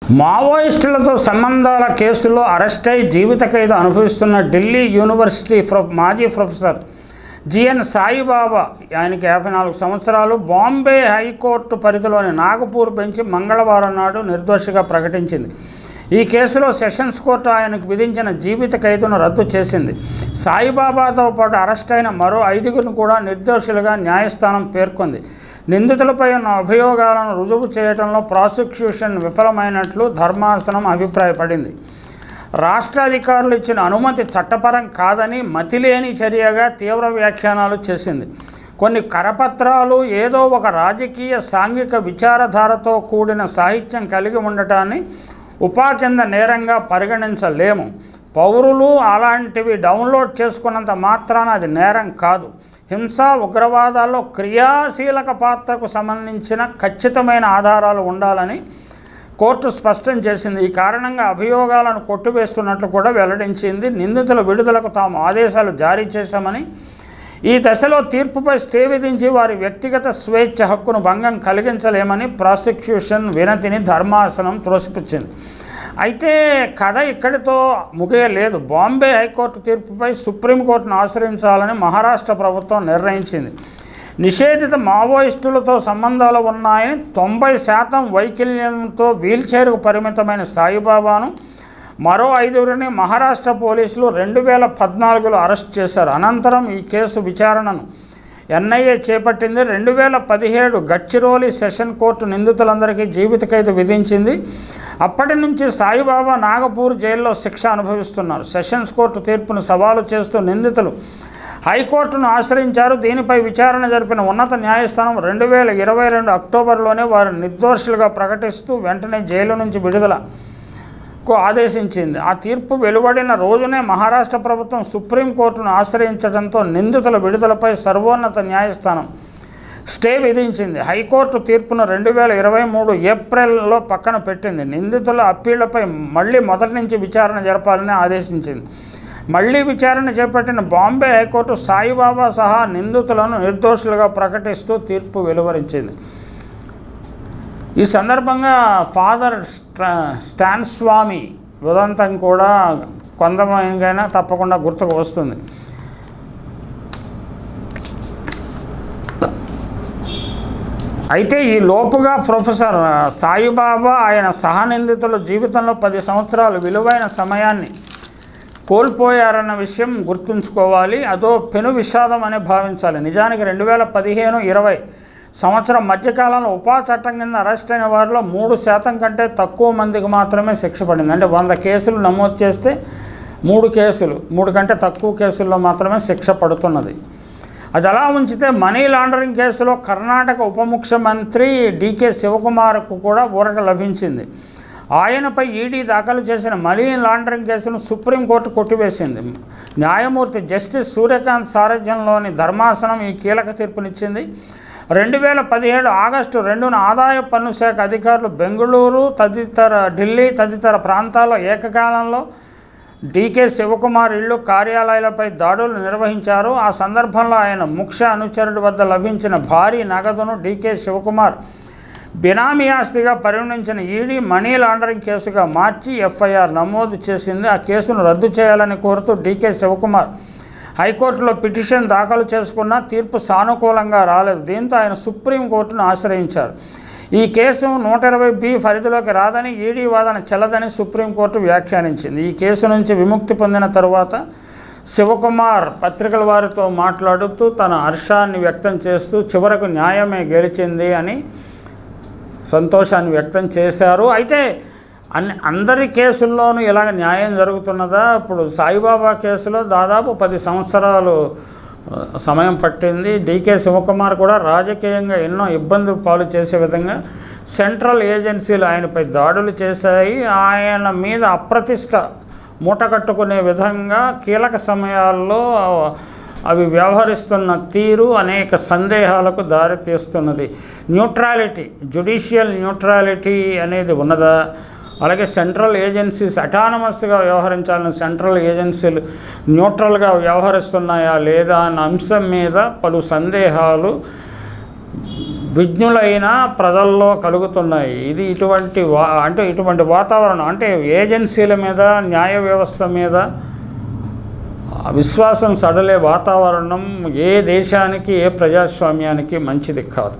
మావోయిస్టులతో సంబంధాల కేసులో అరెస్ట్ అయి జీవిత ఖైదు అనుభవిస్తున్న ఢిల్లీ యూనివర్సిటీ మాజీ ప్రొఫెసర్ జిఎన్ సాయిబాబా, ఆయనకి 54 సంవత్సరాలు, బాంబే హైకోర్టు పరిధిలోని నాగపూర్ బెంచ్ మంగళవారం నాడు నిర్దోషిగా ప్రకటించింది. ఈ కేసులో సెషన్స్ కోర్టు ఆయనకు విధించిన జీవిత ఖైదును రద్దు చేసింది. సాయిబాబాతో పాటు అరెస్ట్ అయిన మరో 5గురిని కూడా నిర్దోషులుగా న్యాయస్థానం పేర్కొంది. నిందితులపై ఉన్న అభియోగాలను రుజువు చేయడంలో ప్రాసిక్యూషన్ విఫలమైనట్లు ధర్మాసనం అభిప్రాయపడింది. రాష్ట్ర అధికారులు ఇచ్చిన అనుమతి చట్టపరం కాదని మతిలేని చర్యగా తీవ్ర వ్యాఖ్యానాలు చేసింది. కొన్ని కరపత్రాలు ఏదో ఒక రాజకీయ సాంఘిక విచారధారతో కూడిన సాహిత్యం కలిగి ఉండటాన్ని ఉపా కింద నేరంగా పరిగణించలేము. పౌరులు అలాంటివి డౌన్లోడ్ చేసుకున్నంత మాత్రాన అది నేరం కాదు. హింసా ఉగ్రవాదాల్లో క్రియాశీలక పాత్రకు సంబంధించిన ఖచ్చితమైన ఆధారాలు ఉండాలని కోర్టు స్పష్టం చేసింది. ఈ కారణంగా అభియోగాలను కొట్టివేస్తున్నట్లు కూడా వెల్లడించింది. నిందితుల విడుదలకు తాము ఆదేశాలు జారీ చేశామని, ఈ దశలో తీర్పుపై స్టే విధించి వారి వ్యక్తిగత స్వేచ్ఛ హక్కును భంగం కలిగించలేమని ప్రాసిక్యూషన్ వినతిని ధర్మాసనం త్రోసిపుచ్చింది. అయితే కథ ఇక్కడితో ముగియలేదు. బాంబే హైకోర్టు తీర్పుపై సుప్రీంకోర్టును ఆశ్రయించాలని మహారాష్ట్ర ప్రభుత్వం నిర్ణయించింది. నిషేధిత మావోయిస్టులతో సంబంధాలు ఉన్నాయని 90% వైకల్యంతో వీల్చైర్కు పరిమితమైన సాయిబాబాను, మరో 5గురిని మహారాష్ట్ర పోలీసులు 2014లో అరెస్ట్ చేశారు. అనంతరం ఈ కేసు విచారణను ఎన్ఐఏ చేపట్టింది. 2017 గడ్చిరోలి సెషన్ కోర్టు నిందితులందరికీ జీవిత ఖైదు విధించింది. అప్పటి నుంచి సాయిబాబా నాగపూర్ జైల్లో శిక్ష అనుభవిస్తున్నారు. సెషన్స్ కోర్టు తీర్పును సవాలు చేస్తూ నిందితులు హైకోర్టును ఆశ్రయించారు. దీనిపై విచారణ జరిపిన ఉన్నత న్యాయస్థానం 2022 అక్టోబర్లోనే వారిని నిర్దోషులుగా ప్రకటిస్తూ వెంటనే జైలు నుంచి విడుదలకు ఆదేశించింది. ఆ తీర్పు వెలువడిన రోజునే మహారాష్ట్ర ప్రభుత్వం సుప్రీంకోర్టును ఆశ్రయించడంతో నిందితుల విడుదలపై సర్వోన్నత న్యాయస్థానం స్టే విధించింది. హైకోర్టు తీర్పును 2023 ఏప్రిల్లో పక్కన పెట్టింది. నిందితుల అప్పీళ్లపై మళ్లీ మొదటి నుంచి విచారణ జరపాలని ఆదేశించింది. మళ్లీ విచారణ చేపట్టిన బాంబే హైకోర్టు సాయిబాబా సహా నిందితులను నిర్దోషులుగా ప్రకటిస్తూ తీర్పు వెలువరించింది. ఈ సందర్భంగా ఫాదర్ స్టాన్ స్వామి ఉదంతం కూడా కొంతమందికైనా తప్పకుండా గుర్తుకు వస్తుంది. అయితే ఈ లోపుగా ప్రొఫెసర్ సాయిబాబా ఆయన సహనిందితుల జీవితంలో 10 సంవత్సరాలు విలువైన సమయాన్ని కోల్పోయారన్న విషయం గుర్తుంచుకోవాలి. అదో పెను విషాదం అని భావించాలి. నిజానికి 2015-20 సంవత్సరం మధ్యకాలంలో ఉపా చట్టం కింద అరెస్ట్ అయిన వారిలో 3% కంటే తక్కువ మందికి మాత్రమే శిక్ష పడింది. అంటే 100 కేసులు నమోదు చేస్తే 3 కేసులు, 3 కంటే తక్కువ కేసుల్లో మాత్రమే శిక్ష పడుతున్నది. అది అలా ఉంచితే మనీ లాండరింగ్ కేసులో కర్ణాటక ఉప ముఖ్యమంత్రి డికే శివకుమార్కు కూడా ఊరట లభించింది. ఆయనపై ఈడీ దాఖలు చేసిన మనీ లాండరింగ్ కేసును సుప్రీంకోర్టు కొట్టివేసింది. న్యాయమూర్తి జస్టిస్ సూర్యకాంత్ సారథ్యంలోని ధర్మాసనం ఈ కీలక తీర్పునిచ్చింది. 2017 ఆగస్టు 2న ఆదాయ పన్ను శాఖ అధికారులు బెంగళూరు ఢిల్లీ తదితర ప్రాంతాల్లో ఏకకాలంలో డికే శివకుమార్ ఇళ్ళు, కార్యాలయాలపై దాడులు నిర్వహించారు. ఆ సందర్భంలో ఆయన ముఖ్య అనుచరుడి వద్ద లభించిన భారీ నగదును డికే శివకుమార్ బినామీ ఆస్తిగా పరిగణించిన ఈడీ మనీ లాండరింగ్ కేసుగా మార్చి ఎఫ్ఐఆర్ నమోదు చేసింది. ఆ కేసును రద్దు చేయాలని కోరుతూ డికే శివకుమార్ హైకోర్టులో పిటిషన్ దాఖలు చేసుకున్న తీర్పు సానుకూలంగా రాలేదు. దీంతో ఆయన సుప్రీంకోర్టును ఆశ్రయించారు. ఈ కేసు 120B పరిధిలోకి రాదని, ఈడీ వాదన చెల్లదని సుప్రీంకోర్టు వ్యాఖ్యానించింది. ఈ కేసు నుంచి విముక్తి పొందిన తరువాత శివకుమార్ పత్రికల వారితో మాట్లాడుతూ తన హర్షాన్ని వ్యక్తం చేస్తూ చివరకు న్యాయమే గెలిచింది అని సంతోషాన్ని వ్యక్తం చేశారు. అయితే అందరి కేసుల్లోనూ ఇలాగ న్యాయం జరుగుతున్నదా? ఇప్పుడు సాయిబాబా కేసులో దాదాపు 10 సంవత్సరాలు సమయం పట్టింది. డికే శివకుమార్ కూడా రాజకీయంగా ఎన్నో ఇబ్బందులు పాలు చేసే విధంగా సెంట్రల్ ఏజెన్సీలు ఆయనపై దాడులు చేశాయి. ఆయన మీద అప్రతిష్ట మూటకట్టుకునే విధంగా కీలక సమయాల్లో అవి వ్యవహరిస్తున్న తీరు అనేక సందేహాలకు దారితీస్తున్నది. న్యూట్రాలిటీ, జ్యుడిషియల్ న్యూట్రాలిటీ అనేది ఉన్నదా? అలాగే సెంట్రల్ ఏజెన్సీస్ అటానమస్గా వ్యవహరించాలని సెంట్రల్ ఏజెన్సీలు న్యూట్రల్గా వ్యవహరిస్తున్నాయా లేదా అన్న అంశం మీద పలు సందేహాలు విజ్ఞులైన ప్రజల్లో కలుగుతున్నాయి. ఇది ఇటువంటి వాతావరణం అంటే ఏజెన్సీల మీద, న్యాయ వ్యవస్థ మీద విశ్వాసం సడలే వాతావరణం ఏ దేశానికి, ఏ ప్రజాస్వామ్యానికి మంచిది కాదు.